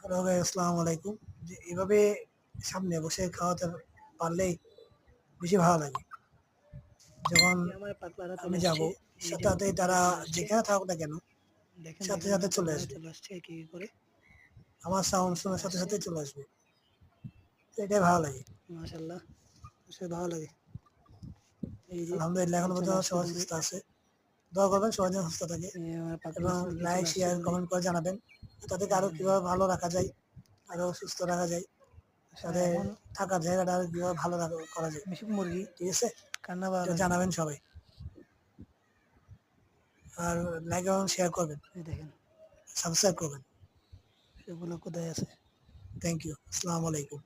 Hello guys, আসসালামু আলাইকুম। যে এভাবে সামনে বসে খাওয়াতে পারলেই বেশি ভালো লাগে। যখন এই আমার পাতলারা আমি চলে যাব আসছে, এই যে আমার সাথে পাতলারা তারা চলে আসছে। যেখানে থাকুক না কেন দেখেন সাথে দেখেন সাথে আমার চলে পাতলারা আসবে। চলে আসছে কি করে। আমার সাউন্ড এই শোনার চলে সাথে আসছে, সাথে চলে আসবে। তো এটাই ভালো লাগে। মাশাআল্লাহ, আসলে ভালো লাগে। এই যে আলহামদুলিল্লাহ এই এখন চলে পর্যন্ত আসছে সবাই দূরে, সুস্থ আছে। দোয়া করবেন সবাই যেন সুস্থ থাকে এই আমার পাতলা এবং মুরগি লাইক, চলে আসছে শেয়ার, দূরে। কমেন্ট করে জানাবেন তাদেরকে আরো দেখেন দেখেন কিভাবে ভালো রাখা যায়, আরো সুস্থ রাখা যায়, আসলে তাদের এখন থাকার জায়গাটা আরো কিভাবে ভালো করা যায়। মিশুক মুরগি ঠিক আছে? কান্না ভালো এটা লাগে। জানাবেন সবাই। আর লাইক এবং শেয়ার করবেন, এই দেখেন সাবস্ক্রাইব করবেন। সেগুলো কোথায় আছে। Thank you. আসসালামু আলাইকুম।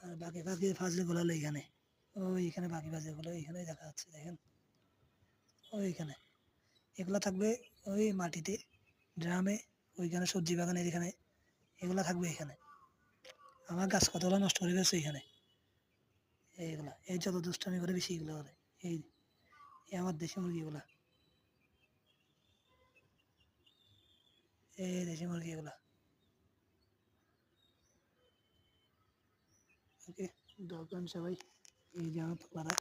আর বাকি বাকি ফাজলিগুলো হলো এখানে, ওই এখানে বাকি ফাজলিগুলো এখানে দেখা যাচ্ছে। দেখেন ওইখানে এগুলা থাকবে ওই মাটিতে, ড্রামে, ওইখানে সবজি বাগানের এখানে এগুলা থাকবে এখানে। আমার গাছ কতগুলো নষ্ট করে গেছে এখানে। এইগুলা এই যত দুষ্টামি করে বেশি এগুলো করে। এই এই আমার দেশি মুরগিগুলা, এই দেশি মুরগি এগুলা। ওকে, দোয়া করেন সবাই। এই যে আমার পাতলারা।